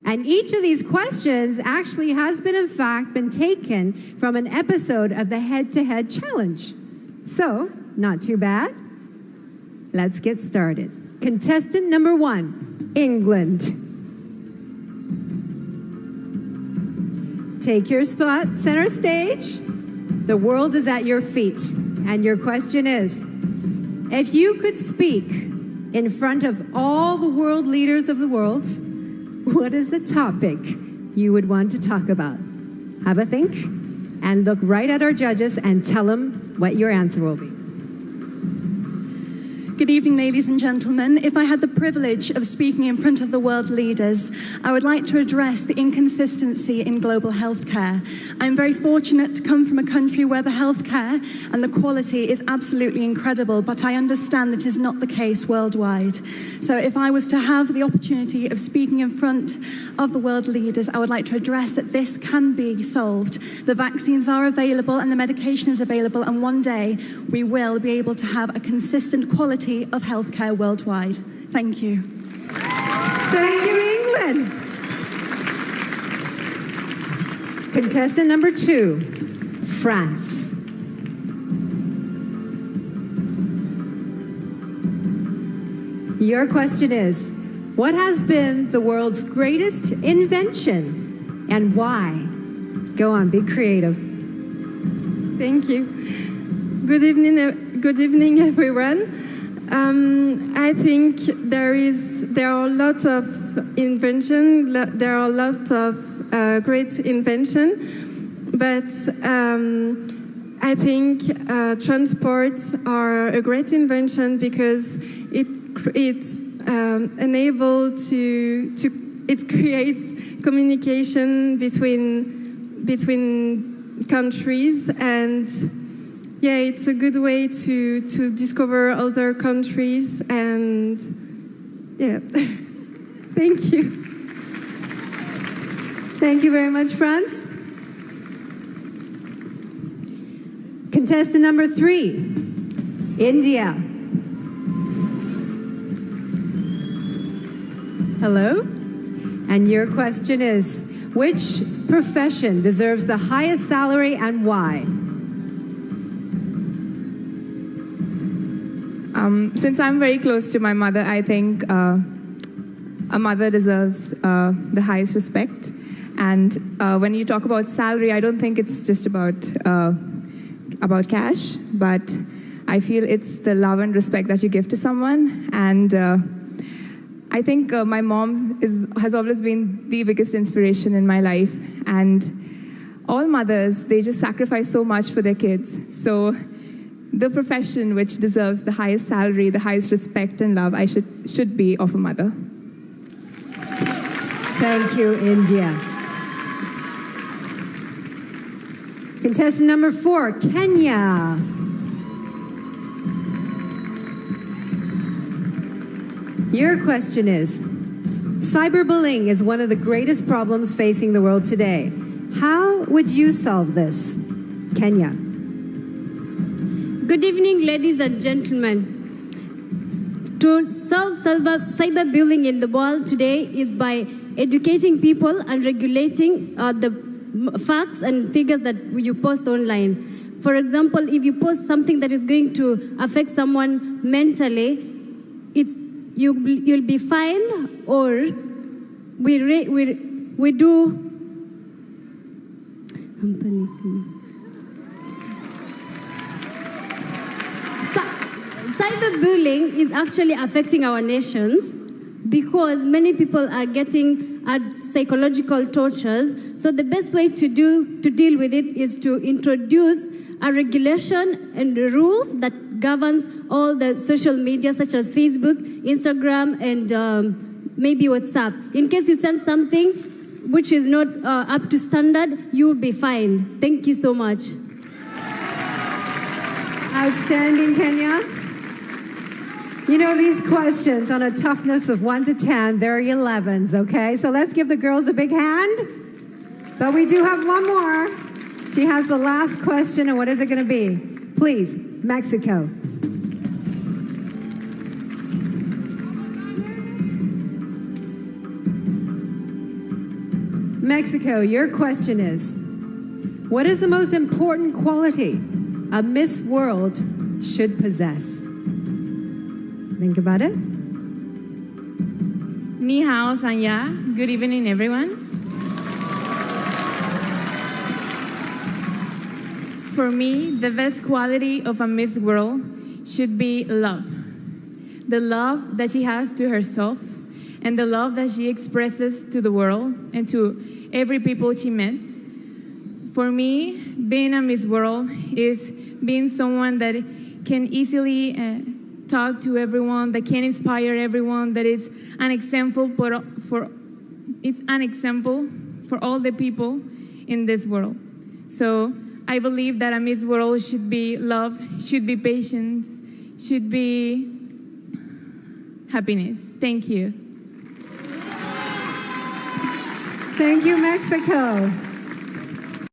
And each of these questions actually has been, in fact, been taken from an episode of the Head-to-Head Challenge. So, not too bad. Let's get started. Contestant number 1, England. Take your spot, center stage. The world is at your feet. And your question is, if you could speak in front of all the world leaders of the world, what is the topic you would want to talk about? Have a think and look right at our judges and tell them what your answer will be. Good evening, ladies and gentlemen. If I had the privilege of speaking in front of the world leaders, I would like to address the inconsistency in global healthcare. I'm very fortunate to come from a country where the healthcare and the quality is absolutely incredible, but I understand that is not the case worldwide. So if I was to have the opportunity of speaking in front of the world leaders, I would like to address that this can be solved. The vaccines are available and the medication is available, and one day we will be able to have a consistent quality of healthcare worldwide. Thank you. Thank you, England. Contestant number 2, France. Your question is, what has been the world's greatest invention and why? Go on, be creative. Thank you. Good evening, everyone. I think there are a lot of invention. There are a lot of great invention, but I think transports are a great invention because it creates communication between countries, and yeah, it's a good way to discover other countries, and yeah, thank you. Thank you very much, France. Contestant number 3, India. Hello? And your question is, which profession deserves the highest salary and why? Since I'm very close to my mother, I think a mother deserves the highest respect. And when you talk about salary, I don't think it's just about cash, but I feel it's the love and respect that you give to someone. And I think my mom has always been the biggest inspiration in my life. And all mothers, they just sacrifice so much for their kids. So the profession which deserves the highest salary, the highest respect and love, I should be of a mother. Thank you, India. Contestant number 4, Kenya. Your question is, cyberbullying is one of the greatest problems facing the world today. How would you solve this? Kenya. Good evening, ladies and gentlemen. To solve cyberbullying in the world today is by educating people and regulating the facts and figures that you post online. For example, if you post something that is going to affect someone mentally, you'll be fined, or we do. Cyberbullying is actually affecting our nations because many people are getting psychological tortures. So the best way to deal with it is to introduce a regulation and rules that governs all the social media such as Facebook, Instagram, and maybe WhatsApp. In case you send something which is not up to standard, you will be fined. Thank you so much. Outstanding, Kenya. You know, these questions on a toughness of 1 to 10, they're 11s, okay? So let's give the girls a big hand. But we do have one more. She has the last question, and what is it going to be? Please, Mexico. Mexico, your question is, what is the most important quality a Miss World should possess? Think about it. Ni hao, Sanya. Good evening, everyone. For me, the best quality of a Miss World should be love. The love that she has to herself and the love that she expresses to the world and to every people she met. For me, being a Miss World is being someone that can easily talk to everyone, that can inspire everyone, that is an example for all the people in this world. So I believe that a Miss World should be love, should be patience, should be happiness. Thank you. Thank you, Mexico.